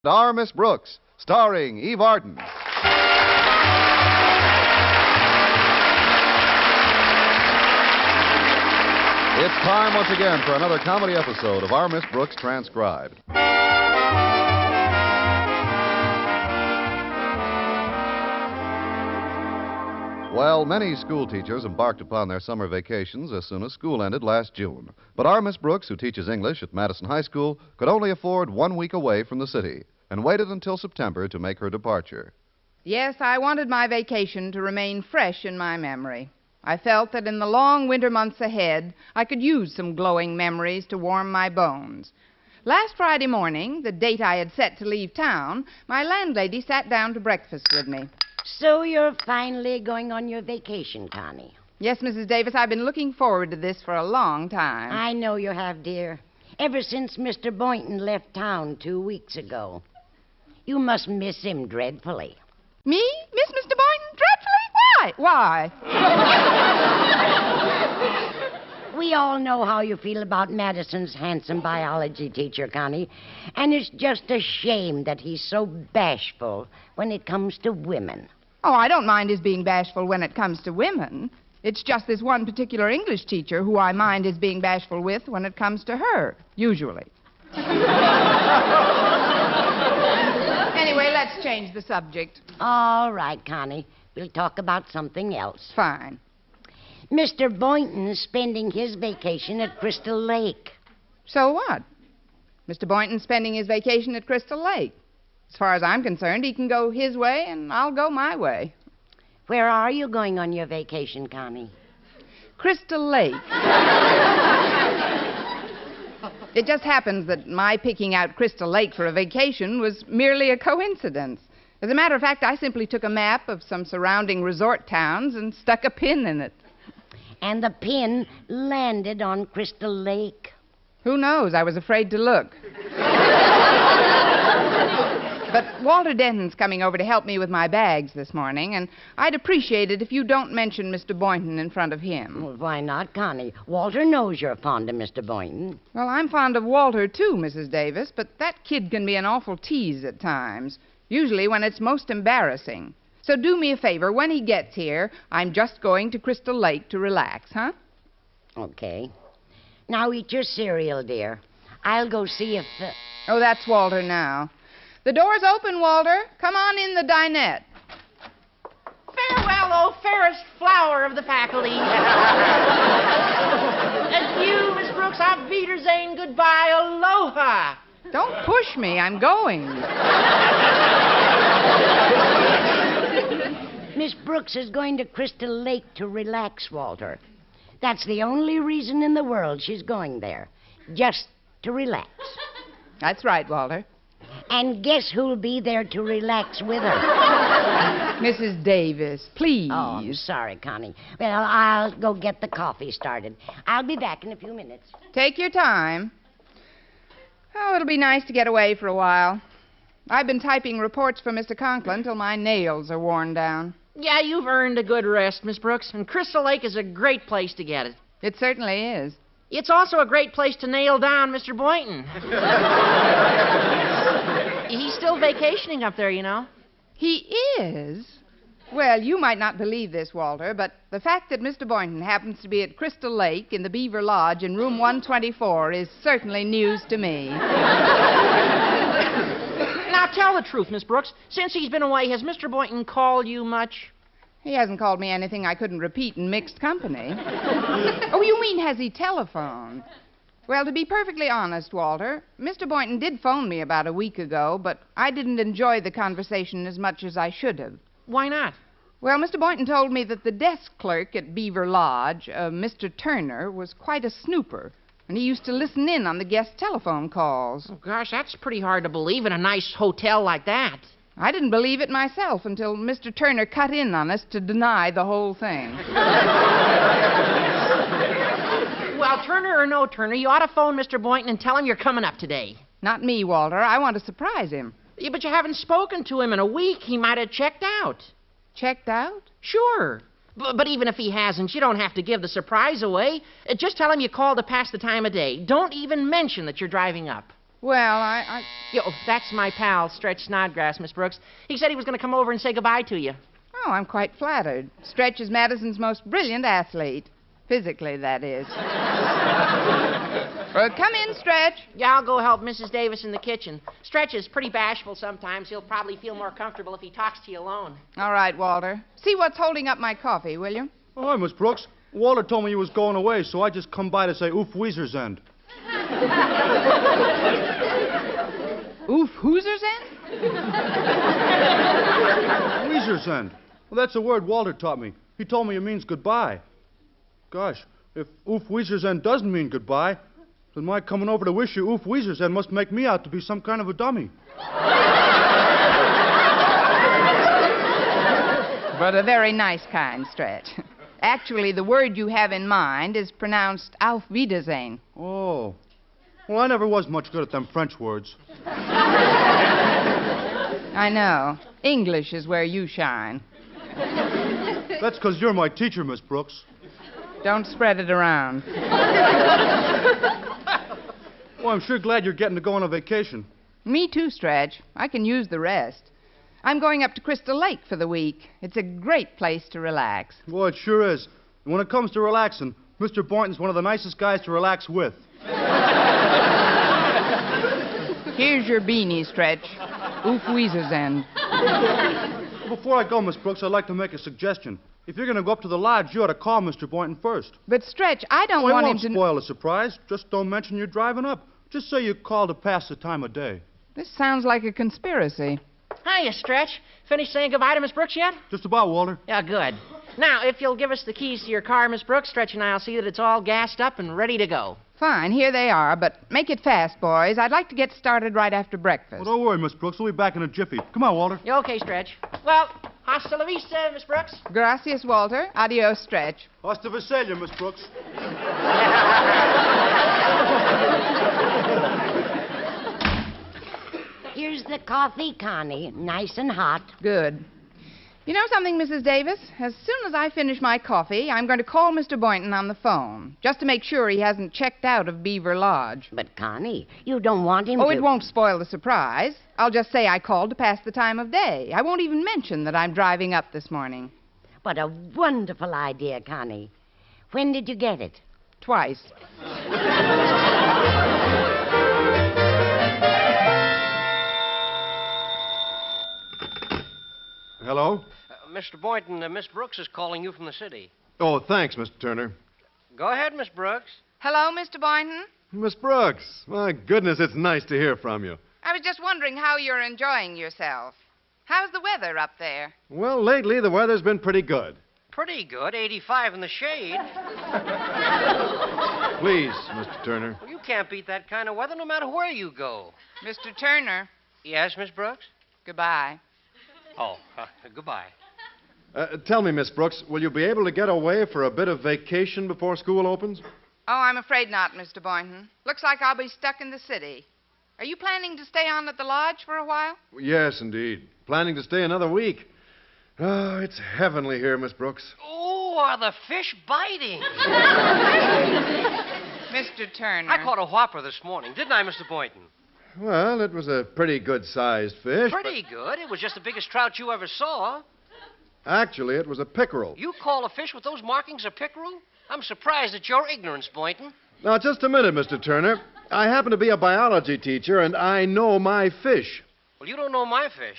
Our Miss Brooks, starring Eve Arden. It's time once again for another comedy episode of Our Miss Brooks Transcribed. Well, many school teachers embarked upon their summer vacations as soon as school ended last June. But our Miss Brooks, who teaches English at Madison High School, could only afford 1 week away from the city and waited until September to make her departure. Yes, I wanted my vacation to remain fresh in my memory. I felt that in the long winter months ahead, I could use some glowing memories to warm my bones. Last Friday morning, the date I had set to leave town, my landlady sat down to breakfast with me. So you're finally going on your vacation, Connie. Yes, Mrs. Davis, I've been looking forward to this for a long time. I know you have, dear. Ever since Mr. Boynton left town 2 weeks ago. You must miss him dreadfully. Me? Miss Mr. Boynton dreadfully? Why? We all know how you feel about Madison's handsome biology teacher, Connie. And it's just a shame that he's so bashful when it comes to women. Oh, I don't mind his being bashful when it comes to women. It's just this one particular English teacher who I mind his being bashful with when it comes to her, usually. Anyway, let's change the subject. All right, Connie. We'll talk about something else. Fine. Mr. Boynton's spending his vacation at Crystal Lake. So what? Mr. Boynton's spending his vacation at Crystal Lake. As far as I'm concerned, he can go his way and I'll go my way. Where are you going on your vacation, Connie? Crystal Lake. It just happens that my picking out Crystal Lake for a vacation was merely a coincidence. As a matter of fact, I simply took a map of some surrounding resort towns and stuck a pin in it. And the pin landed on Crystal Lake. Who knows? I was afraid to look. But Walter Denton's coming over to help me with my bags this morning, and I'd appreciate it if you don't mention Mr. Boynton in front of him. Well, why not, Connie? Walter knows you're fond of Mr. Boynton. Well, I'm fond of Walter, too, Mrs. Davis, but that kid can be an awful tease at times, usually when it's most embarrassing. So do me a favor. When he gets here, I'm just going to Crystal Lake to relax, huh? Okay. Now eat your cereal, dear. I'll go see if... Oh, that's Walter now. The door's open, Walter. Come on in the dinette. Farewell, oh fairest flower of the faculty. Adieu, Miss Brooks. Auf Wiedersehen. Goodbye. Aloha. Don't push me. I'm going. Miss Brooks is going to Crystal Lake to relax, Walter. That's the only reason in the world she's going there. Just to relax. That's right, Walter. And guess who'll be there to relax with her? Mrs. Davis, please. Oh, I'm sorry, Connie. Well, I'll go get the coffee started. I'll be back in a few minutes. Take your time. Oh, it'll be nice to get away for a while. I've been typing reports for Mr. Conklin till my nails are worn down. Yeah, you've earned a good rest, Miss Brooks, and Crystal Lake is a great place to get it. It certainly is. It's also a great place to nail down Mr. Boynton. He's still vacationing up there, you know. He is? Well, you might not believe this, Walter, but the fact that Mr. Boynton happens to be at Crystal Lake in the Beaver Lodge in room 124 is certainly news to me. Now, tell the truth, Miss Brooks. Since he's been away, has Mr. Boynton called you much? He hasn't called me anything I couldn't repeat in mixed company. Oh, you mean has he telephoned? Well, to be perfectly honest, Walter, Mr. Boynton did phone me about a week ago, but I didn't enjoy the conversation as much as I should have. Why not? Well, Mr. Boynton told me that the desk clerk at Beaver Lodge, Mr. Turner, was quite a snooper, and he used to listen in on the guest telephone calls. Oh, gosh, that's pretty hard to believe in a nice hotel like that. I didn't believe it myself until Mr. Turner cut in on us to deny the whole thing. Well, Turner or no Turner, you ought to phone Mr. Boynton and tell him you're coming up today. Not me, Walter. I want to surprise him. Yeah, but you haven't spoken to him in a week. He might have checked out. Checked out? Sure. But even if he hasn't, you don't have to give the surprise away. Just tell him you called to pass the time of day. Don't even mention that you're driving up. Well, I... Yo, that's my pal, Stretch Snodgrass, Miss Brooks. He said he was going to come over and say goodbye to you. Oh, I'm quite flattered. Stretch is Madison's most brilliant athlete. Physically, that is. Come in, Stretch. Yeah, I'll go help Mrs. Davis in the kitchen. Stretch is pretty bashful sometimes. He'll probably feel more comfortable if he talks to you alone. All right, Walter. See what's holding up my coffee, will you? Oh, hi, Miss Brooks. Walter told me you was going away, so I just come by to say oof Weezer's end. Oof, Hoosers End? Weezer's end. Well, that's a word Walter taught me. He told me it means goodbye. Gosh, if oof Weezer's end doesn't mean goodbye, then my coming over to wish you oof Weezer's end must make me out to be some kind of a dummy. But a very nice kind, Stretch. Actually, the word you have in mind is pronounced Auf Wiedersehen. Oh. Well, I never was much good at them French words. I know. English is where you shine. That's because you're my teacher, Miss Brooks. Don't spread it around. Well, I'm sure glad you're getting to go on a vacation. Me too, Stretch. I can use the rest. I'm going up to Crystal Lake for the week. It's a great place to relax. Boy, it sure is. And when it comes to relaxing, Mr. Boynton's one of the nicest guys to relax with. Here's your beanie, Stretch. Oof Weezer's End. Before I go, Miss Brooks, I'd like to make a suggestion. If you're going to go up to the lodge, you ought to call Mr. Boynton first. But, Stretch, I don't Well, want it him won't to... spoil the surprise. Just don't mention you're driving up. Just say you called to pass the time of day. This sounds like a conspiracy. Hiya, Stretch. Finished saying goodbye to Miss Brooks yet? Just about, Walter. Yeah, good. Now, if you'll give us the keys to your car, Miss Brooks, Stretch and I'll see that it's all gassed up and ready to go. Fine, here they are, but make it fast, boys. I'd like to get started right after breakfast. Well, don't worry, Miss Brooks. We'll be back in a jiffy. Come on, Walter. You okay, Stretch? Well, hasta la vista, Miss Brooks. Gracias, Walter. Adios, Stretch. Hasta Visalia, Miss Brooks. Here's the coffee, Connie. Nice and hot. Good. You know something, Mrs. Davis? As soon as I finish my coffee, I'm going to call Mr. Boynton on the phone, just to make sure he hasn't checked out of Beaver Lodge. But, Connie, you don't want him to... Oh, it won't spoil the surprise. I'll just say I called to pass the time of day. I won't even mention that I'm driving up this morning. What a wonderful idea, Connie. When did you get it? Twice. Hello? Mr. Boynton, Miss Brooks is calling you from the city. Oh, thanks, Mr. Turner. Go ahead, Miss Brooks. Hello, Mr. Boynton? Miss Brooks, my goodness, it's nice to hear from you. I was just wondering how you're enjoying yourself. How's the weather up there? Well, lately the weather's been pretty good. Pretty good, 85 in the shade. Please, Mr. Turner. Well, you can't beat that kind of weather no matter where you go. Mr. Turner, Yes, Miss Brooks? goodbye. Oh, goodbye. Tell me, Miss Brooks, will you be able to get away for a bit of vacation before school opens? Oh, I'm afraid not, Mr. Boynton. Looks like I'll be stuck in the city. Are you planning to stay on at the lodge for a while? Yes, indeed. Planning to stay another week. Oh, it's heavenly here, Miss Brooks. Oh, are the fish biting? Mr. Turner. I caught a whopper this morning, didn't I, Mr. Boynton? Well, it was a pretty good-sized fish. Pretty good. It was just the biggest trout you ever saw. Actually, it was a pickerel. You call a fish with those markings a pickerel? I'm surprised at your ignorance, Boynton. Now, just a minute, Mr. Turner. I happen to be a biology teacher, and I know my fish. Well, you don't know my fish.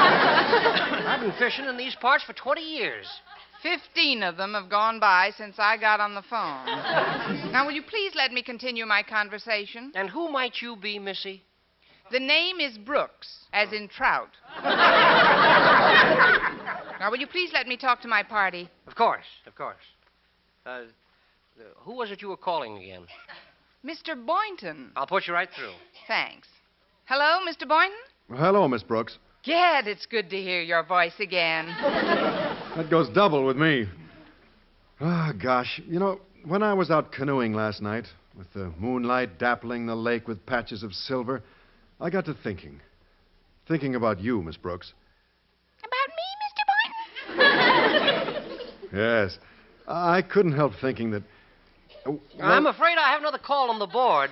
I've been fishing in these parts for 20 years. 15 of them have gone by since I got on the phone. Now, will you please let me continue my conversation? And who might you be, Missy? The name is Brooks, as in trout. Now, will you please let me talk to my party? Of course, of course. Who was it you were calling again? Mr. Boynton. I'll put you right through. Thanks. Hello, Mr. Boynton? Hello, Miss Brooks. Gad, it's good to hear your voice again. That goes double with me. Ah, gosh. You know, when I was out canoeing last night, with the moonlight dappling the lake with patches of silver, I got to thinking. Thinking about you, Miss Brooks. About me, Mr. Boynton? Yes. I couldn't help thinking that... I'm afraid I have another call on the board.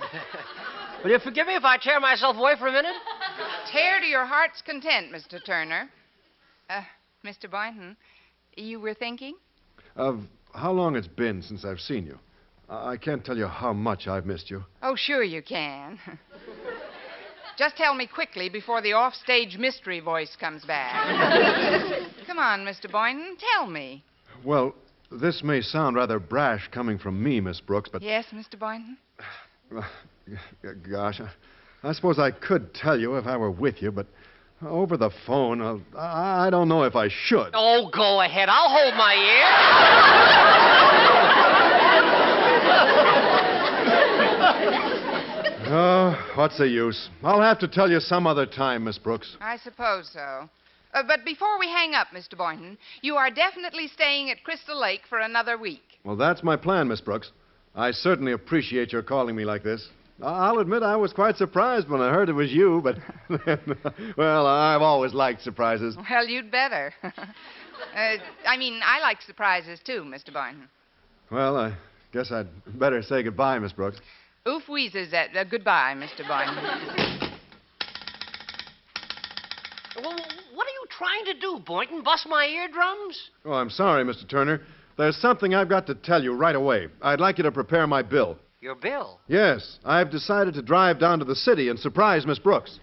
Will you forgive me if I tear myself away for a minute? Tear to your heart's content, Mr. Turner. Mr. Boynton, you were thinking? Of how long it's been since I've seen you. I can't tell you how much I've missed you. Oh, sure you can. Just tell me quickly before the off-stage mystery voice comes back. Come on, Mr. Boynton, tell me. Well, this may sound rather brash coming from me, Miss Brooks, but... Yes, Mr. Boynton? Gosh, I suppose I could tell you if I were with you, but over the phone, I don't know if I should. Oh, go ahead. I'll hold my ear. Oh, what's the use? I'll have to tell you some other time, Miss Brooks. I suppose so. But before we hang up, Mr. Boynton, you are definitely staying at Crystal Lake for another week. Well, that's my plan, Miss Brooks. I certainly appreciate your calling me like this. I'll admit I was quite surprised when I heard it was you, but, well, I've always liked surprises. Well, you'd better. I like surprises too, Mr. Boynton. Well, I guess I'd better say goodbye, Miss Brooks. Oof wheezes that. Goodbye, Mr. Boynton. Well, what are you trying to do, Boynton? Bust my eardrums? Oh, I'm sorry, Mr. Turner. There's something I've got to tell you right away. I'd like you to prepare my bill. Your bill? Yes, I've decided to drive down to the city and surprise Miss Brooks.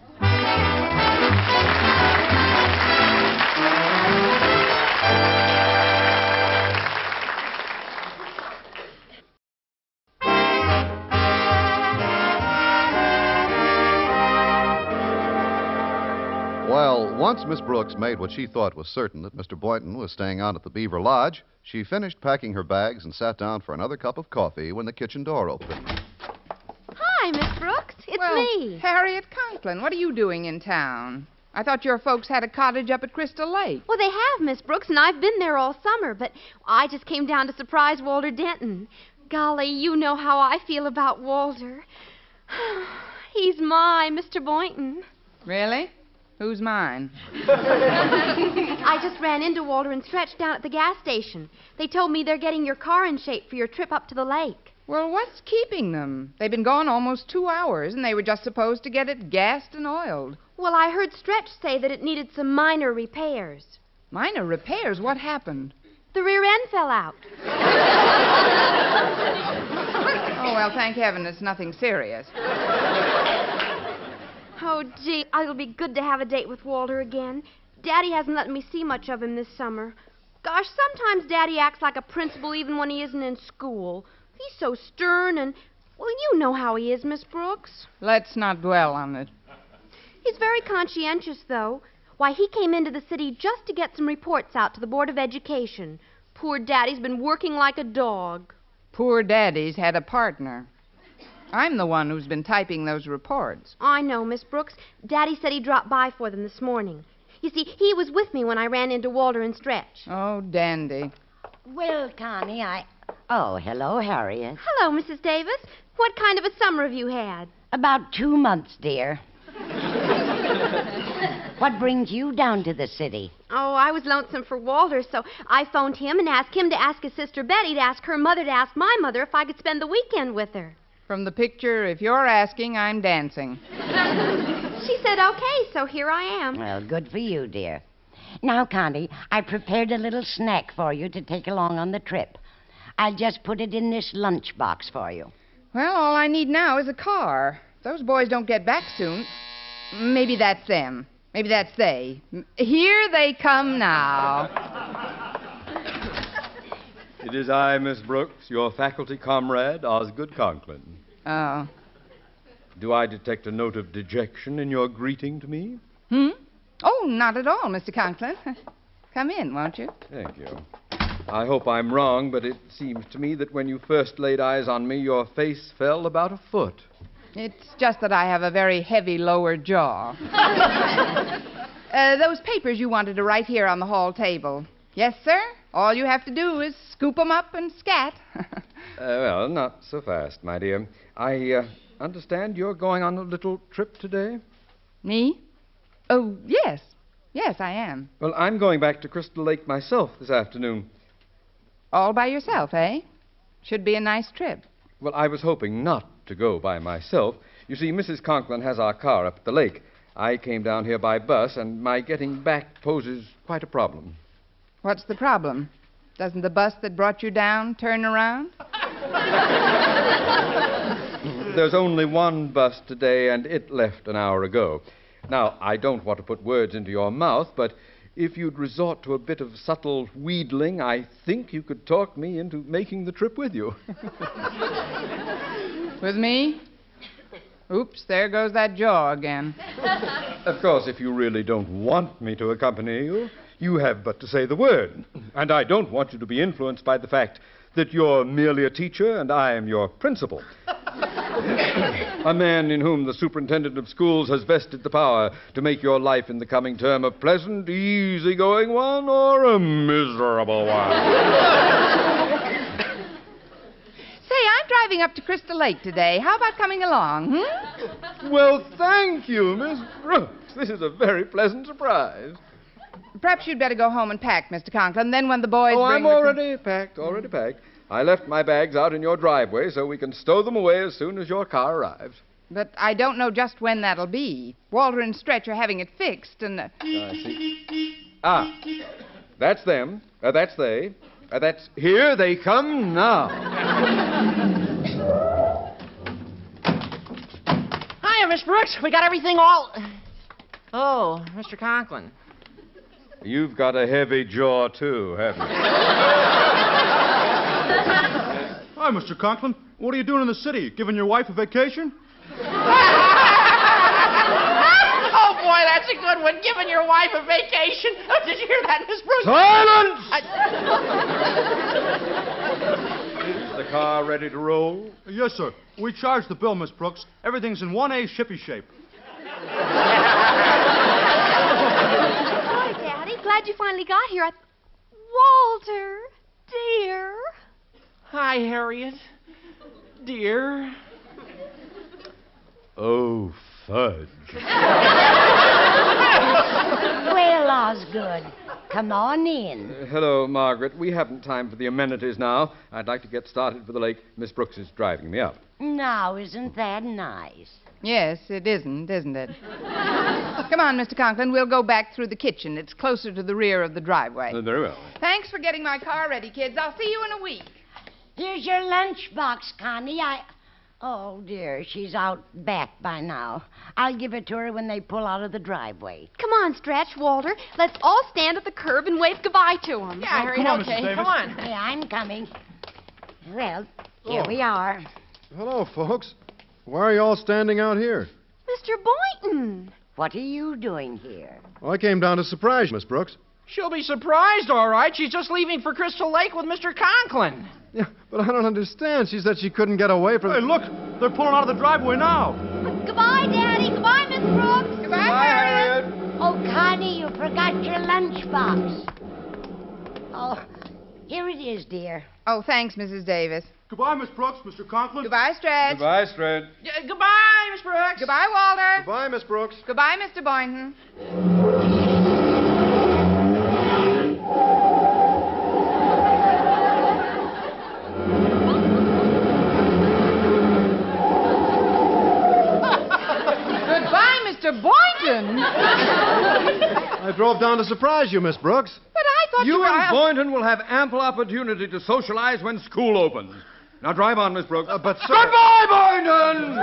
Well, once Miss Brooks made what she thought was certain that Mr. Boynton was staying on at the Beaver Lodge, she finished packing her bags and sat down for another cup of coffee when the kitchen door opened. Hi, Miss Brooks. It's me. Harriet Conklin, what are you doing in town? I thought your folks had a cottage up at Crystal Lake. Well, they have, Miss Brooks, and I've been there all summer, but I just came down to surprise Walter Denton. Golly, you know how I feel about Walter. He's my Mr. Boynton. Really? Who's mine? I just ran into Walter and Stretch down at the gas station. They told me they're getting your car in shape for your trip up to the lake. Well, what's keeping them? They've been gone almost 2 hours, and they were just supposed to get it gassed and oiled. Well, I heard Stretch say that it needed some minor repairs. Minor repairs? What happened? The rear end fell out. Oh, well, thank heaven it's nothing serious. Oh, gee, it'll be good to have a date with Walter again. Daddy hasn't let me see much of him this summer. Gosh, sometimes Daddy acts like a principal even when he isn't in school. He's so stern and, well, you know how he is, Miss Brooks. Let's not dwell on it. He's very conscientious, though. Why, he came into the city just to get some reports out to the Board of Education. Poor Daddy's been working like a dog. Poor Daddy's had a partner. I'm the one who's been typing those reports. I know, Miss Brooks. Daddy said he dropped by for them this morning. You see, he was with me when I ran into Walter and Stretch. Oh, dandy. Well, Connie, Oh, hello, Harriet. Hello, Mrs. Davis. What kind of a summer have you had? About 2 months, dear. What brings you down to the city? Oh, I was lonesome for Walter, so I phoned him and asked him to ask his sister Betty to ask her mother to ask my mother if I could spend the weekend with her. From the picture, if you're asking, I'm dancing. She said okay, so here I am. Well, good for you, dear. Now, Connie, I prepared a little snack for you to take along on the trip. I'll just put it in this lunchbox for you. Well, all I need now is a car. If those boys don't get back soon, maybe that's them. Maybe that's they. Here they come now. It is I, Miss Brooks, your faculty comrade, Osgood Conklin. Oh. Do I detect a note of dejection in your greeting to me? Oh, not at all, Mr. Conklin. Come in, won't you? Thank you. I hope I'm wrong, but it seems to me that when you first laid eyes on me, your face fell about a foot. It's just that I have a very heavy lower jaw. Those papers you wanted to write here on the hall table. Yes, sir? All you have to do is scoop 'em up and scat. Well, not so fast, my dear. I understand you're going on a little trip today? Me? Oh, yes. Yes, I am. Well, I'm going back to Crystal Lake myself this afternoon. All by yourself, eh? Should be a nice trip. Well, I was hoping not to go by myself. You see, Mrs. Conklin has our car up at the lake. I came down here by bus, and my getting back poses quite a problem. What's the problem? Doesn't the bus that brought you down turn around? There's only one bus today, and it left an hour ago. Now, I don't want to put words into your mouth, but if you'd resort to a bit of subtle wheedling, I think you could talk me into making the trip with you. With me? Oops, there goes that jaw again. Of course, if you really don't want me to accompany you, you have but to say the word. And I don't want you to be influenced by the fact that you're merely a teacher and I am your principal. A man in whom the superintendent of schools has vested the power to make your life in the coming term a pleasant, easygoing one or a miserable one. Say, I'm driving up to Crystal Lake today. How about coming along, Well, thank you, Miss Brooks. This is a very pleasant surprise. Perhaps you'd better go home and pack, Mr. Conklin. Then when the boys bring I'm already packed. I left my bags out in your driveway so we can stow them away as soon as your car arrives. But I don't know just when that'll be. Walter and Stretch are having it fixed, and... I see. That's them. That's they. That's... Here they come now. Hiya, Miss Brooks. We got everything all... Oh, Mr. Conklin. You've got a heavy jaw, too, haven't you? Hi, Mr. Conklin. What are you doing in the city? Giving your wife a vacation? Oh, boy, that's a good one. Giving your wife a vacation. Oh, did you hear that, Miss Brooks? Silence! Is the car ready to roll? Yes, sir. We charged the bill, Miss Brooks. Everything's in 1A shippy shape. Hi, Daddy. Glad you finally got here. Walter, dear. Hi, Harriet. Dear. Oh, fudge. Well, Osgood, come on in. Hello, Margaret. We haven't time for the amenities now. I'd like to get started for the lake. Miss Brooks is driving me up. Now, isn't that nice? Yes, it isn't it? Come on, Mr. Conklin. We'll go back through the kitchen. It's closer to the rear of the driveway. Very well. Thanks for getting my car ready, kids. I'll see you in a week. Here's your lunchbox, Connie. Oh, dear, she's out back by now. I'll give it to her when they pull out of the driveway. Come on, Stretch, Walter. Let's all stand at the curb and wave goodbye to him. Yeah, Harriet, come on, okay. Mrs. Davis. Come on. Yeah, I'm coming. Well, here we are. Hello, folks. Why are you all standing out here? Mr. Boynton. What are you doing here? Well, I came down to surprise you, Miss Brooks. She'll be surprised, all right. She's just leaving for Crystal Lake with Mr. Conklin. Yeah, but I don't understand. She said she couldn't get away from... Hey, look! They're pulling out of the driveway now. Goodbye, Daddy. Goodbye, Miss Brooks. Goodbye, Harriet. Oh, Connie, you forgot your lunchbox. Oh, here it is, dear. Oh, thanks, Mrs. Davis. Goodbye, Miss Brooks, Mr. Conklin. Goodbye, Stretch. Goodbye, Stretch. Goodbye, Miss Brooks. Goodbye, Walter. Goodbye, Miss Brooks. Goodbye, Mr. Boynton. Goodbye, Mr. Boynton. I drove down to surprise you, Miss Brooks. But I thought you You were... and Boynton will have ample opportunity to socialize when school opens. Now drive on, Miss Brooks. But, sir... Goodbye, Boynton!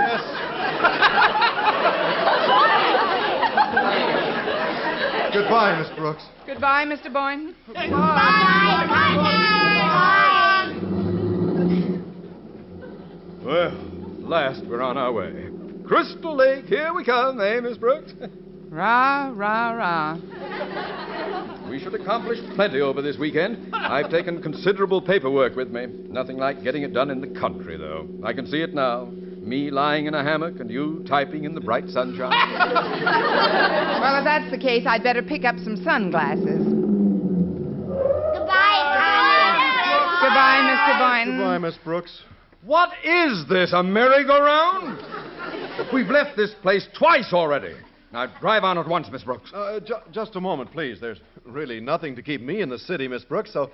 Goodbye, Miss Brooks. Goodbye, Mr. Boynton. Well, at last we're on our way. Crystal Lake, here we come, eh, Miss Brooks? Rah, rah, rah. We should accomplish plenty over this weekend. I've taken considerable paperwork with me. Nothing like getting it done in the country, though. I can see it now. Me lying in a hammock and you typing in the bright sunshine. Well, if that's the case, I'd better pick up some sunglasses. Goodbye, Mr. Boynton. Goodbye, Miss Brooks. What is this, a merry-go-round? We've left this place twice already. Now, drive on at once, Miss Brooks. Just a moment, please. There's really nothing to keep me in the city, Miss Brooks, so if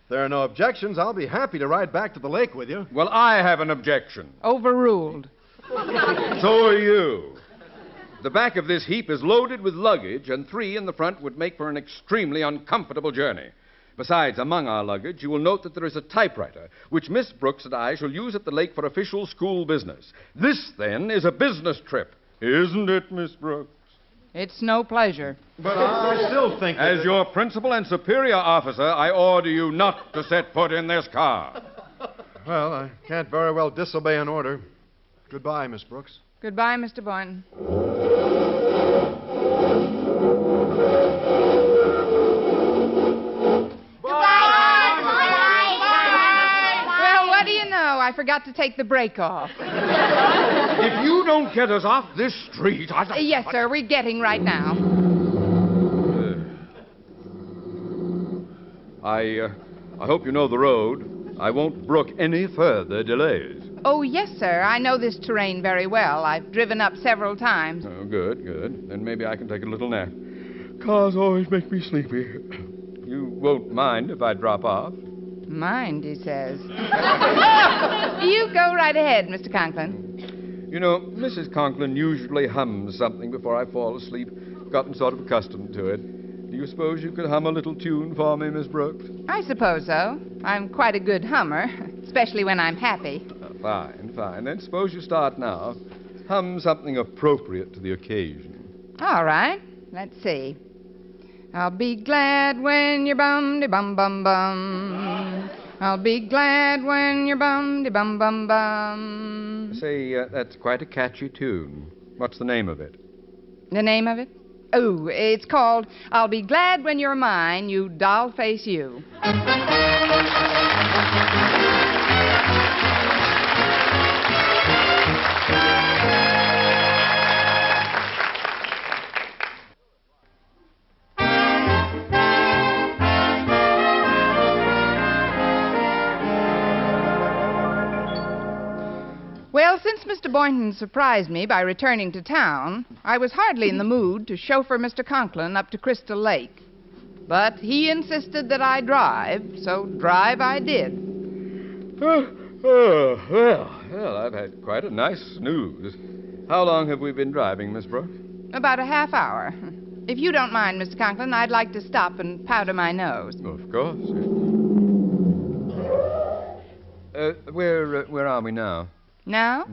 there are no objections, I'll be happy to ride back to the lake with you. Well, I have an objection. Overruled. So are you. The back of this heap is loaded with luggage, and 3 in the front would make for an extremely uncomfortable journey. Besides, among our luggage, you will note that there is a typewriter, which Miss Brooks and I shall use at the lake for official school business. This, then, is a business trip. Isn't it, Miss Brooks? It's no pleasure. But I still think that... As your principal and superior officer, I order you not to set foot in this car. Well, I can't very well disobey an order. Goodbye, Miss Brooks. Goodbye, Mr. Boynton. Well, what do you know? I forgot to take the brake off. If you don't get us off this street, Yes, sir. We're getting right now. I hope you know the road. I won't brook any further delays. Oh, yes, sir. I know this terrain very well. I've driven up several times. Oh, good, good. Then maybe I can take a little nap. Cars always make me sleepy. You won't mind if I drop off? Mind, he says. You go right ahead, Mr. Conklin. You know, Mrs. Conklin usually hums something before I fall asleep. Gotten sort of accustomed to it. Do you suppose you could hum a little tune for me, Miss Brooks? I suppose so. I'm quite a good hummer, especially when I'm happy. Fine, fine. Then suppose you start now. Hum something appropriate to the occasion. All right. Let's see. I'll be glad when you're bum-de-bum-bum-bum. I'll be glad when you're bum-de-bum-bum-bum. Say, that's quite a catchy tune. What's the name of it? The name of it? Oh, it's called I'll Be Glad When You're Mine, You Doll-Face You. Well, since Mr. Boynton surprised me by returning to town, I was hardly in the mood to chauffeur Mr. Conklin up to Crystal Lake. But he insisted that I drive, so drive I did. Well, I've had quite a nice snooze. How long have we been driving, Miss Brooks? About a half hour. If you don't mind, Mr. Conklin, I'd like to stop and powder my nose. Of course. Where are we now? Now?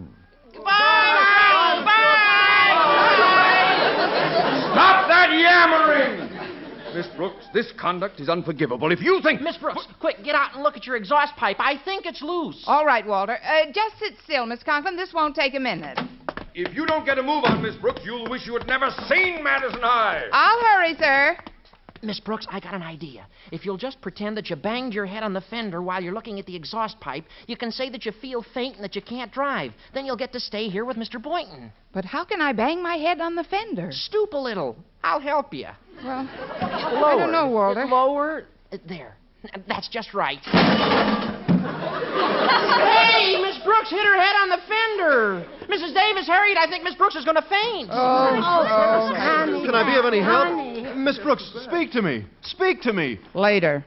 Stop that yammering! Miss Brooks, this conduct is unforgivable. If you think... Miss Brooks, quick, get out and look at your exhaust pipe. I think it's loose. All right, Walter. Just sit still, Miss Conklin. This won't take a minute. If you don't get a move on, Miss Brooks, you'll wish you had never seen Madison High. I'll hurry, sir. Miss Brooks, I got an idea. If you'll just pretend that you banged your head on the fender while you're looking at the exhaust pipe, you can say that you feel faint and that you can't drive. Then you'll get to stay here with Mr. Boynton. But how can I bang my head on the fender? Stoop a little. I'll help you. Well, Lower. I don't know, Walter. Lower. There. That's just right. Hey, Miss Brooks hit her head on the fender. Mrs. Davis, hurry. I think Miss Brooks is going to faint. Honey, Can I be of any help? honey. Miss Brooks, speak to me. Speak to me. Later.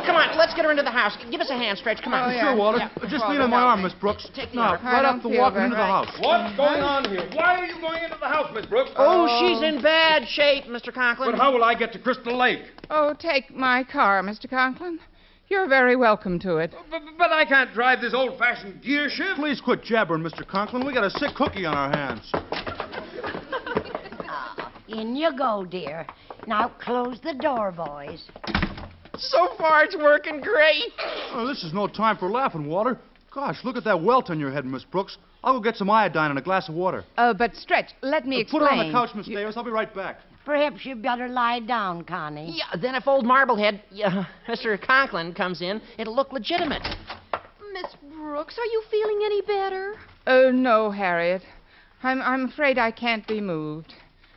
Come on, let's get her into the house. Give us a hand, Stretch. Come on. Oh, yeah. Sure, Walter. Yeah. Just Walter, lean on my help arm, me. Miss Brooks. Take the Now, arm. right I after don't feel walking very into the right. house. What's going on here? Why are you going into the house, Miss Brooks? Oh, she's in bad shape, Mr. Conklin. But how will I get to Crystal Lake? Oh, take my car, Mr. Conklin. You're very welcome to it. But I can't drive this old-fashioned gear shift. Please quit jabbering, Mr. Conklin. We got a sick cookie on our hands. In you go, dear. Now close the door, boys. So far, it's working great. Oh, this is no time for laughing, Walter. Gosh, look at that welt on your head, Miss Brooks. I'll go get some iodine and a glass of water. But Stretch, let me explain. Put her on the couch, Miss Davis. I'll be right back. Perhaps you better lie down, Connie. Yeah, then if old Marblehead, Mr. Conklin, comes in, it'll look legitimate. Miss Brooks, are you feeling any better? Oh, no, Harriet. I'm afraid I can't be moved.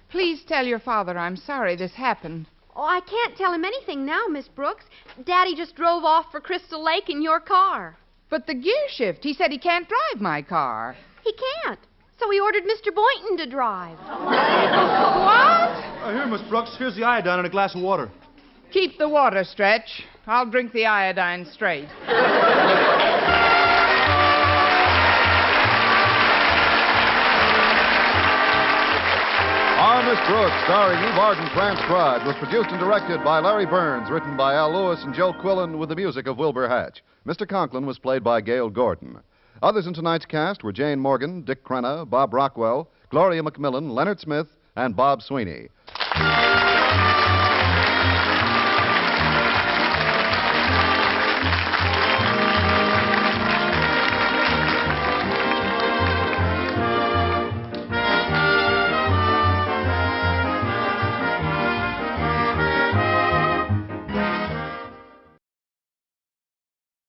Please tell your father I'm sorry this happened. Oh, I can't tell him anything now, Miss Brooks. Daddy just drove off for Crystal Lake in your car. But the gear shift, he said he can't drive my car. He can't. So he ordered Mr. Boynton to drive. What? Here, Miss Brooks. Here's the iodine and a glass of water. Keep the water, Stretch. I'll drink the iodine straight. Our Miss Brooks, starring Eve Arden, transcribed, was produced and directed by Larry Burns, written by Al Lewis and Joe Quillen, with the music of Wilbur Hatch. Mr. Conklin was played by Gail Gordon. Others in tonight's cast were Jane Morgan, Dick Crenna, Bob Rockwell, Gloria McMillan, Leonard Smith, and Bob Sweeney.